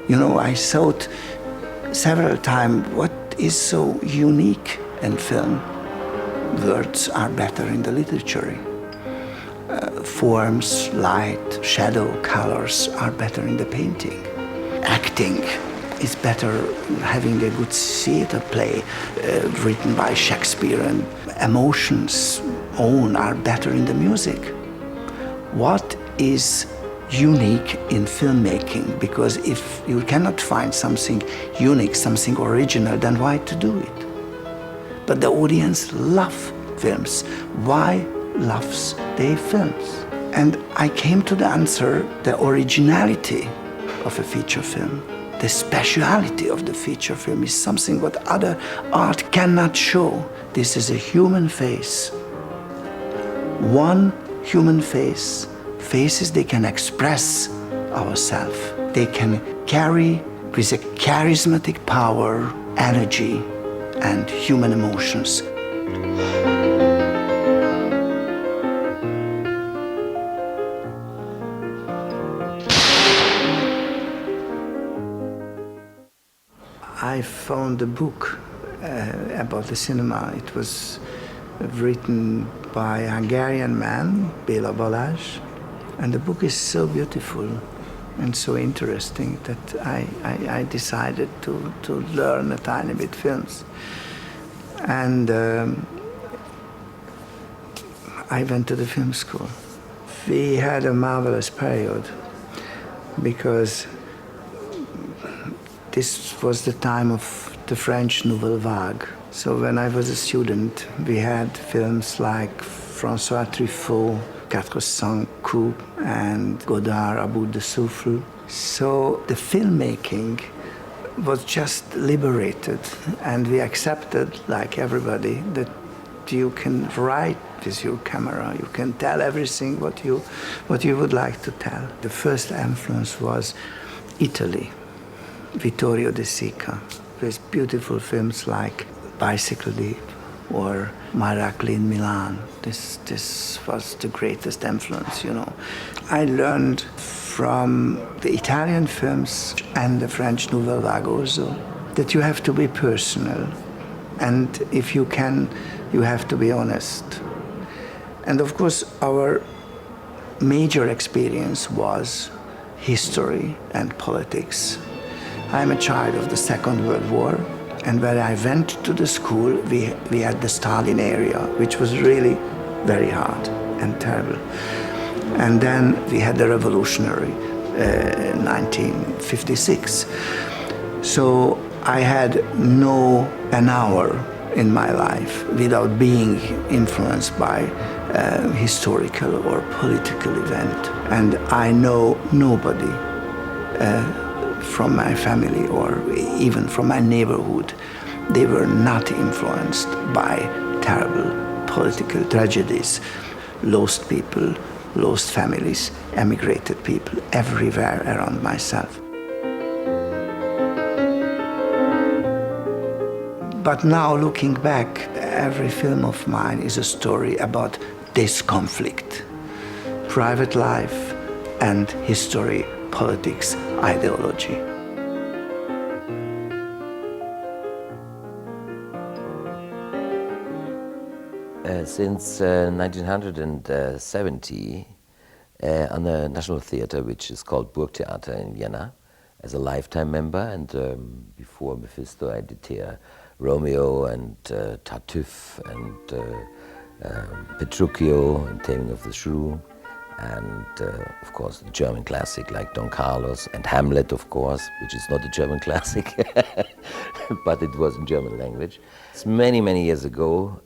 You know, I thought several times, what is so unique in film? Words are better in the literature. Forms, light, shadow, colors are better in the painting. Acting is better having a good theater play written by Shakespeare, and emotions own are better in the music. What is unique in filmmaking? Because if you cannot find something unique, something original, then why to do it? But the audience love films. Why loves they films? And I came to the answer, the originality of a feature film. The speciality of the feature film is something what other art cannot show. This is a human face. One human face. Faces they can express ourselves. They can carry with a charismatic power, energy, and human emotions. I found a book about the cinema. It was written by a Hungarian man, Béla Balázs, and the book is so beautiful and so interesting that I decided to learn a tiny bit films. And I went to the film school. We had a marvelous period because this was the time of the French Nouvelle Vague. So when I was a student, we had films like François Truffaut, 400 coups, and Godard, À bout de souffle. So the filmmaking was just liberated, and we accepted, like everybody, that you can write with your camera. You can tell everything what you would like to tell. The first influence was Italy. Vittorio De Sica, with beautiful films like Bicycle Thief or Miracle in Milan. This was the greatest influence, you know. I learned from the Italian films and the French Nouvelle Vague also that you have to be personal. And if you can, you have to be honest. And of course, our major experience was history and politics. I'm a child of the Second World War, and when I went to the school, we had the Stalin area, which was really very hard and terrible. And then we had the revolutionary in 1956. So I had an hour in my life without being influenced by a historical or political event. And I know nobody from my family or even from my neighborhood, they were not influenced by terrible political tragedies. Lost people, lost families, emigrated people everywhere around myself. But now looking back, every film of mine is a story about this conflict. Private life and history, politics, ideology. Since 1970, on the National Theatre, which is called Burgtheater in Vienna, as a lifetime member, and before Mephisto I did here Romeo and Tartuffe and Petruchio and Taming of the Shrew, and of course the German classic like Don Carlos and Hamlet, of course, which is not a German classic, but it was in German language. It's many, many years ago.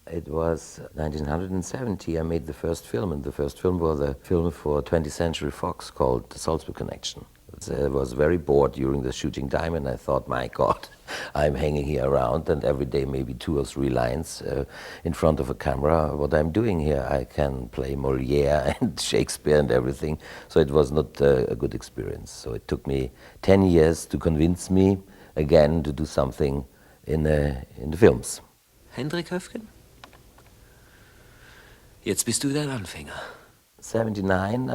It was 1970 I made the first film, and the first film was a film for 20th Century Fox called The Salzburg Connection. I was very bored during the shooting time, and I thought, my God, I'm hanging here around and every day maybe 2 or 3 lines in front of a camera. What I'm doing here, I can play Molière and Shakespeare and everything. So it was not a good experience. So it took me 10 years to convince me again to do something in the films. Hendrik Höfgen? Jetzt bist du der Anfänger. 79,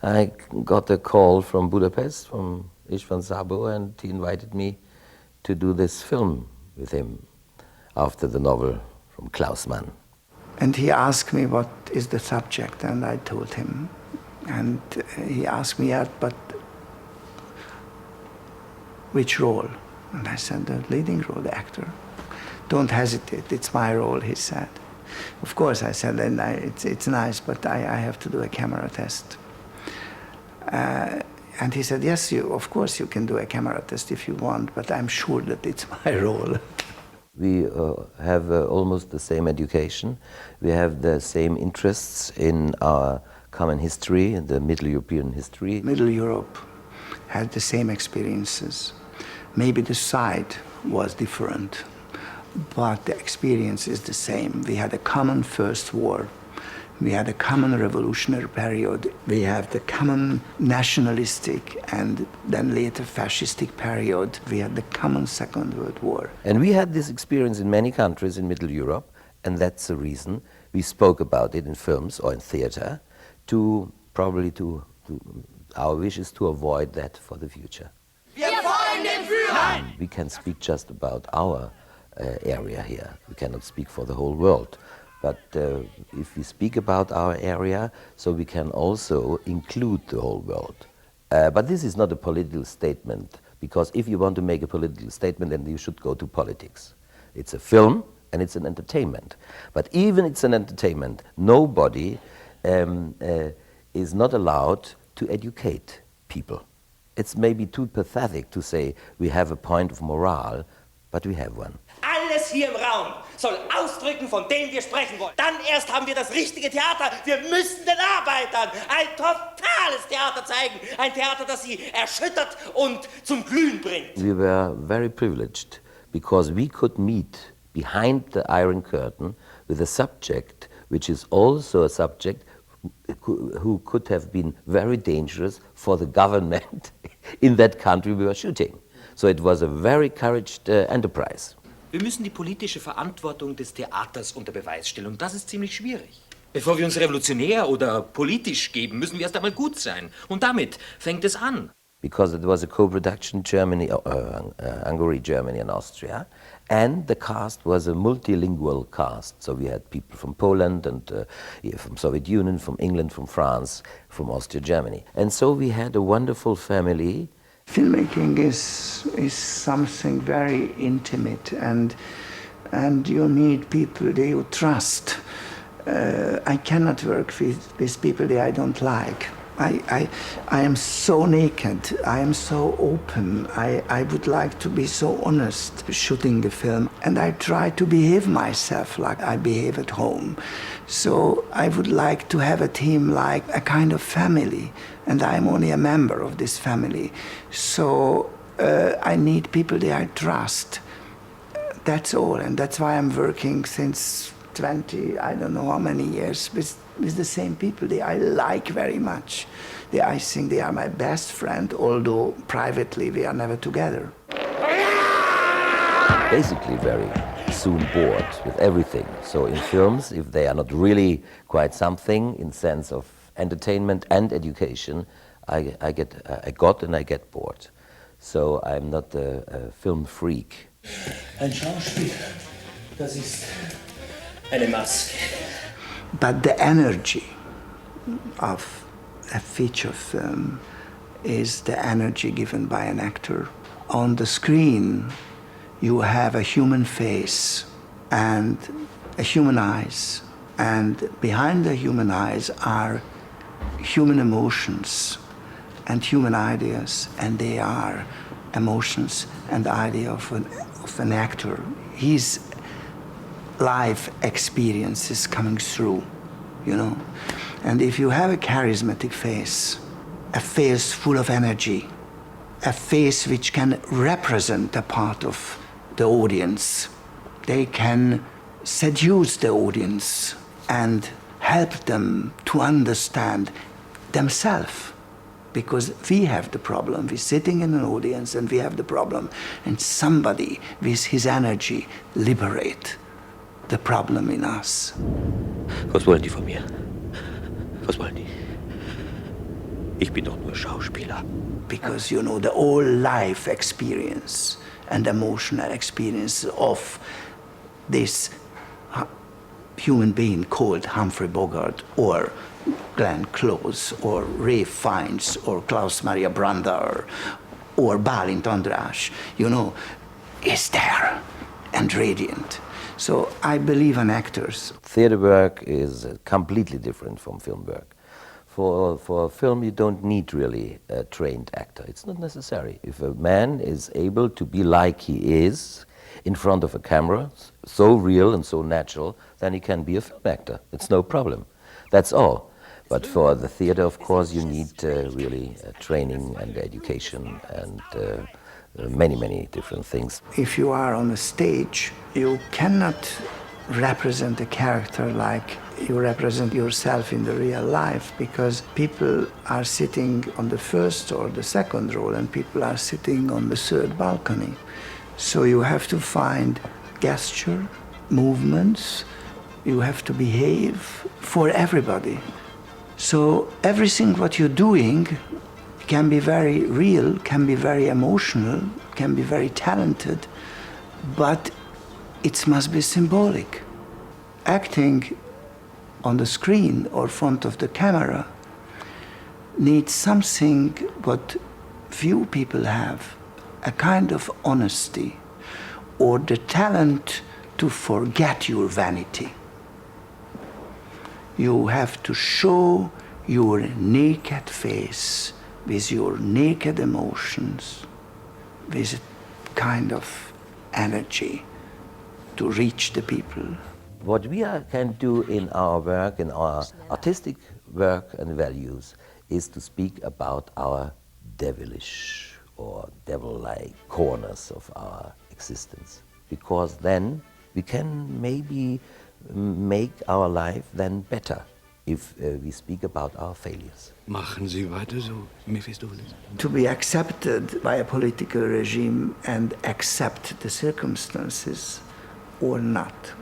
I got a call from Budapest, from Istvan Sabo, and he invited me to do this film with him after the novel from Klaus Mann. And he asked me what is the subject, and I told him. And he asked me, yeah, but which role? And I said, the leading role, the actor. Don't hesitate, it's my role, he said. Of course, I said, and it's nice, but I have to do a camera test. And he said, yes, of course you can do a camera test if you want, but I'm sure that it's my role. We have almost the same education. We have the same interests in our common history, in the Middle European history. Middle Europe had the same experiences. Maybe the site was different, but the experience is the same. We had a common First War. We had a common revolutionary period. We have the common nationalistic and then later fascistic period. We had the common Second World War. And we had this experience in many countries in Middle Europe, and that's the reason we spoke about it in films or in theater, our wish is to avoid that for the future. We can speak just about our area here. We cannot speak for the whole world. But if we speak about our area, so we can also include the whole world. But this is not a political statement, because if you want to make a political statement, then you should go to politics. It's a film and it's an entertainment. But even it's an entertainment, nobody is not allowed to educate people. It's maybe too pathetic to say we have a point of morale, but we have one. Alles hier im Raum soll ausdrücken, von dem wir sprechen wollen. Dann erst haben wir das richtige Theater. Wir müssen den Arbeitern ein totales Theater zeigen. Ein Theater, das sie erschüttert und zum Glühen bringt. We were very privileged because we could meet behind the Iron Curtain with a subject which is also a subject who could have been very dangerous for the government in that country we were shooting. So it was a very courageous enterprise. Wir müssen die politische Verantwortung des Theaters unter Beweis stellen, und das ist ziemlich schwierig. Bevor wir uns revolutionär oder politisch geben, müssen wir erst einmal gut sein. Und damit fängt es an. Because it was a co-production, Hungary, Germany and Austria, and the cast was a multilingual cast. So we had people from Poland and from Soviet Union, from England, from France, from Austria, Germany. And so we had a wonderful family. Filmmaking is something very intimate, and you need people that you trust. I cannot work with people that I don't like. I am so naked, I am so open, I would like to be so honest shooting the film, and I try to behave myself like I behave at home. So I would like to have a team like a kind of family, and I'm only a member of this family. So I need people that I trust. That's all, and that's why I'm working since 20, I don't know how many years, with the same people that I like very much. I think they are my best friend, although privately we are never together. Basically very soon bored with everything. So in films, if they are not really quite something in sense of entertainment and education, I get bored. So I'm not a film freak. Ein Schauspiel, das ist eine Maske. But the energy of a feature film is the energy given by an actor. On the screen, you have a human face and a human eyes, and behind the human eyes are human emotions and human ideas, and they are emotions and idea of an actor. His life experience is coming through, you know. And if you have a charismatic face, a face full of energy, a face which can represent a part of the audience, they can seduce the audience and help them to understand themselves. Because we have the problem, we're sitting in an audience and we have the problem, and somebody with his energy liberate the problem in us. Was wollen die von mir? Was wollen die? Ich bin doch nur Schauspieler. Because, you know, the whole life experience and emotional experience of this human being called Humphrey Bogart or Glenn Close or Ray Fiennes or Klaus Maria Brandauer or Balint András, you know, is there and radiant. So I believe in actors. Theater work is completely different from film work. For film, you don't need really a trained actor. It's not necessary. If a man is able to be like he is in front of a camera, so real and so natural, then he can be a film actor. It's no problem. That's all. But for the theater, of course, you need really training and education and many, many different things. If you are on a stage, you cannot represent a character like you represent yourself in the real life, because people are sitting on the first or the second row and people are sitting on the third balcony. So you have to find gesture, movements, you have to behave for everybody. So everything what you're doing can be very real, can be very emotional, can be very talented, but it must be symbolic. Acting on the screen or front of the camera needs something what few people have, a kind of honesty or the talent to forget your vanity. You have to show your naked face with your naked emotions, with a kind of energy to reach the people. What we can do in our work, in our artistic work and values, is to speak about our devilish or devil-like corners of our existence. Because then we can maybe make our life then better if we speak about our failures. Machen Sie weiter so, Mephistopheles. To be accepted by a political regime and accept the circumstances or not.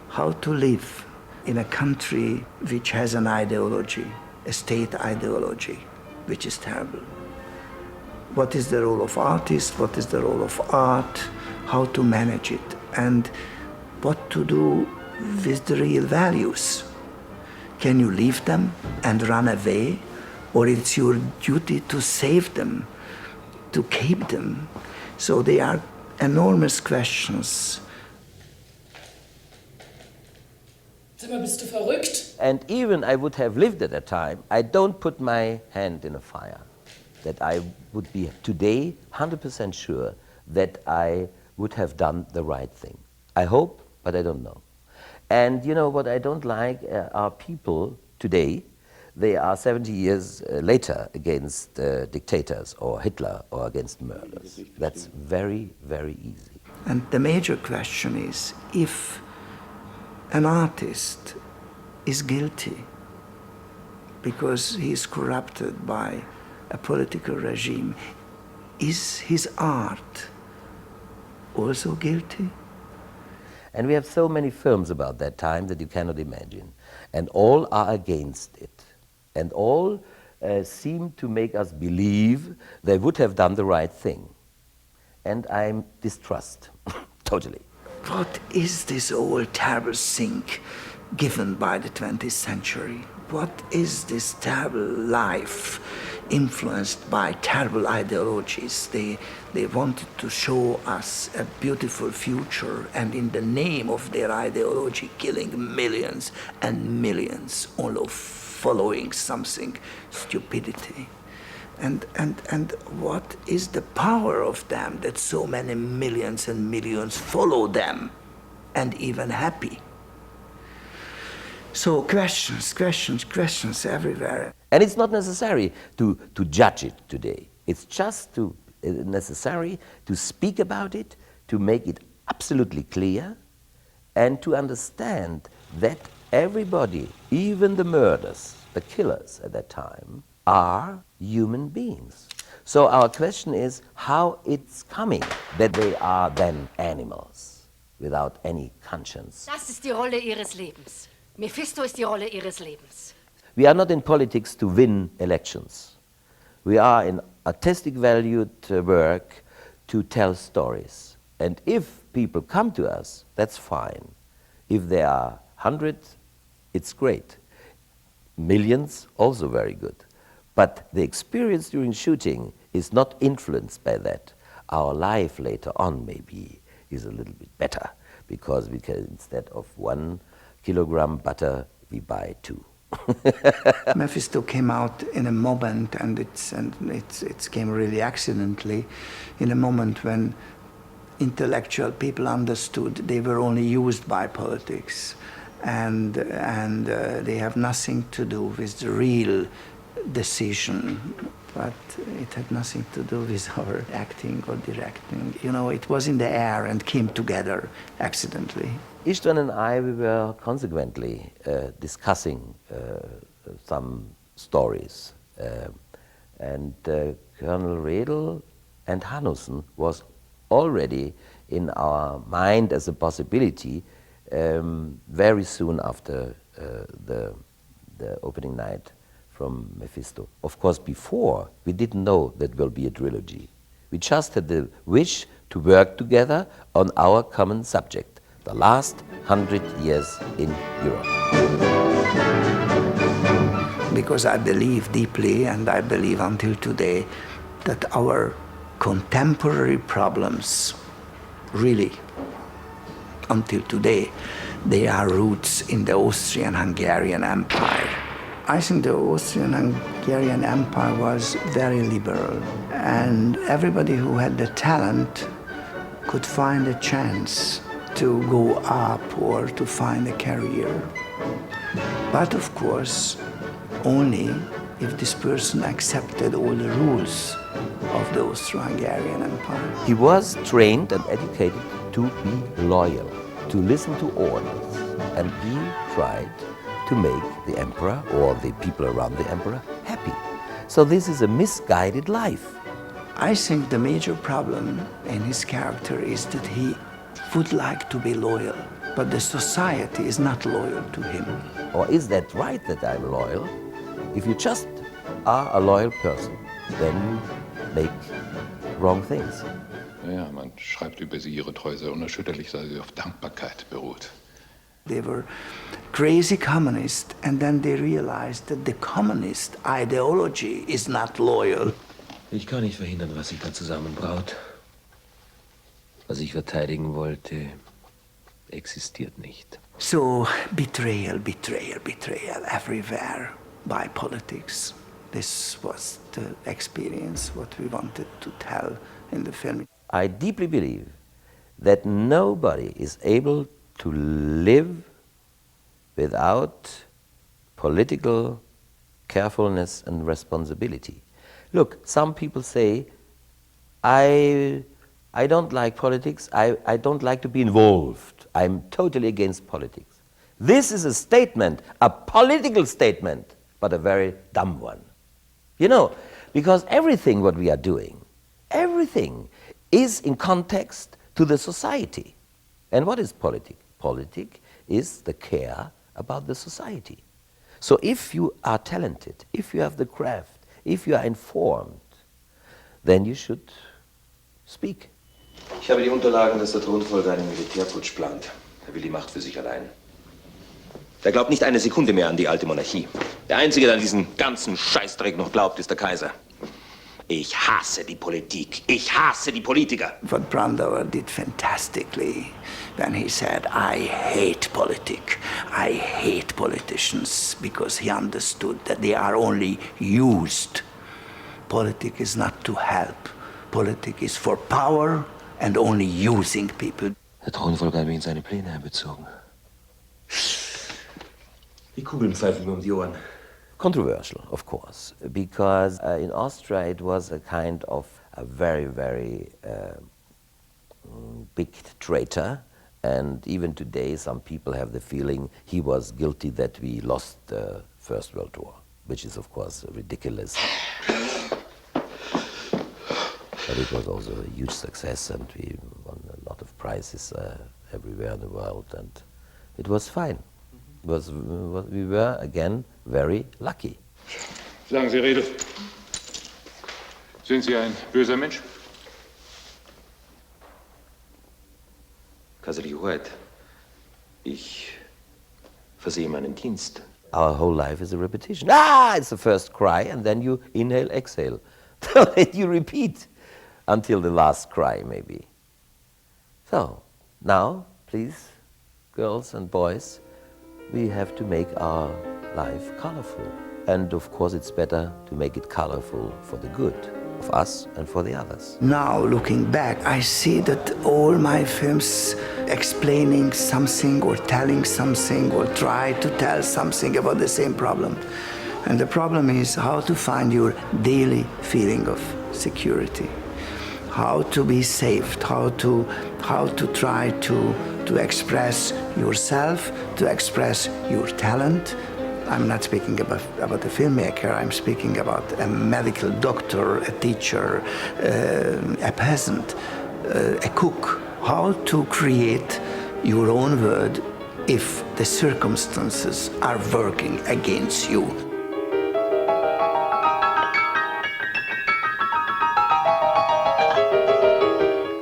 How to live in a country which has an ideology, a state ideology, which is terrible. What is the role of artists? What is the role of art? How to manage it? And what to do with the real values? Can you leave them and run away? Or it's your duty to save them, to keep them? So they are enormous questions. Bist du verrückt? And even I would have lived at that time, I don't put my hand in a fire. That I would be today 100% sure that I would have done the right thing. I hope, but I don't know. And you know what I don't like are people today, they are 70 years later against dictators or Hitler or against murders. That's very, very easy. And the major question is, if an artist is guilty because he is corrupted by a political regime, is his art also guilty? And we have so many films about that time that you cannot imagine. And all are against it. And all seem to make us believe they would have done the right thing. And I'm distrust, totally. What is this old terrible thing given by the 20th century? What is this terrible life influenced by terrible ideologies? They wanted to show us a beautiful future, and in the name of their ideology, killing millions and millions, all of following something, stupidity. And what is the power of them that so many millions and millions follow them and even happy? So questions everywhere. And it's not necessary to judge it today. It's just necessary to speak about it, to make it absolutely clear, and to understand that everybody, even the murderers, the killers at that time, are human beings. So our question is how it's coming that they are then animals without any conscience. Das ist die Rolle ihres Lebens. Mephisto ist die Rolle ihres Lebens. We are not in politics to win elections. We are in artistic valued work to tell stories. And if people come to us, that's fine. If there are 100, it's great. Millions, also very good. But the experience during shooting is not influenced by that. Our life later on maybe is a little bit better, because we can, instead of 1 kilogram butter, we buy 2. Mephisto came out in a moment, and it came really accidentally, in a moment when intellectual people understood they were only used by politics, and they have nothing to do with the real decision. But it had nothing to do with our acting or directing. You know, it was in the air and came together accidentally. Istvan and I, we were consequently discussing some stories. And Colonel Redl and Hanussen was already in our mind as a possibility very soon after the opening night from Mephisto. Of course, before, we didn't know that will be a trilogy. We just had the wish to work together on our common subject, the last 100 years in Europe. Because I believe deeply, and I believe until today, that our contemporary problems, really, until today, they are roots in the Austrian-Hungarian Empire. I think the Austrian-Hungarian Empire was very liberal, and everybody who had the talent could find a chance to go up or to find a career. But of course, only if this person accepted all the rules of the Austro-Hungarian Empire. He was trained and educated to be loyal, to listen to orders, and he tried to make the emperor or the people around the emperor happy. So this is a misguided life. I think the major problem in his character is that he would like to be loyal, but the society is not loyal to him. Or is that right that I'm loyal? If you just are a loyal person, then make wrong things. Ja, man schreibt über sie, ihre Treue sei unerschütterlich, sei sie auf Dankbarkeit beruht. They were crazy communists, and then they realized that the communist ideology is not loyal. Ich kann nicht verhindern, was sich da zusammenbraut. Was ich verteidigen wollte, existiert nicht. So betrayal, betrayal, betrayal everywhere by politics. This was the experience, what we wanted to tell in the film. I deeply believe that nobody is able to live without political carefulness and responsibility. Look, some people say, I don't like politics, I don't like to be involved. I'm totally against politics. This is a statement, a political statement, but a very dumb one. You know, because everything what we are doing, everything is in context to the society. And what is politic? Politic is the care about the society. So if you are talented, if you have the craft, if you are informed, then you should speak. Ich habe die Unterlagen, dass der Thronfolger einen Militärputsch plant. Er will die Macht für sich allein. Der glaubt nicht eine Sekunde mehr an die alte Monarchie. Der Einzige, der an diesen ganzen Scheißdreck noch glaubt, ist der Kaiser. Ich hasse die Politik. Ich hasse die Politiker. What Brandauer did fantastically when he said, I hate politics, I hate politicians, because he understood that they are only used. Politics is not to help. Politics is for power and only using people. Der Thronfolger hat mich in seine Pläne einbezogen. Die Kugeln pfeifen mir um die Ohren. Controversial, of course, because in Austria it was a kind of a very, very big traitor, and even today some people have the feeling he was guilty that we lost the First World War, which is of course ridiculous. But it was also a huge success, and we won a lot of prizes everywhere in the world, and it was fine. We were, again, very lucky. Sagen Sie, Redl, Sind Sie ein böser Mensch? Kaiserliche Hoheit, ich versehe meinen Dienst. Our whole life is a repetition. Ah, it's the first cry, and then you inhale, exhale. And you repeat until the last cry, maybe. So, now, please, girls and boys, we have to make our life colorful. And of course, it's better to make it colorful for the good of us and for the others. Now, looking back, I see that all my films explaining something or telling something or try to tell something about the same problem. And the problem is how to find your daily feeling of security, how to be saved, how to try to express yourself, to express your talent. I'm not speaking about a filmmaker, I'm speaking about a medical doctor, a teacher, a peasant, a cook. How to create your own world if the circumstances are working against you.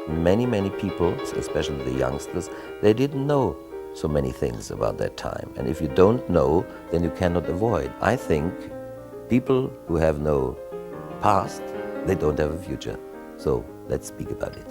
Many people, especially the youngsters, they didn't know so many things about that time. And if you don't know, then you cannot avoid. I think people who have no past, they don't have a future. So let's speak about it.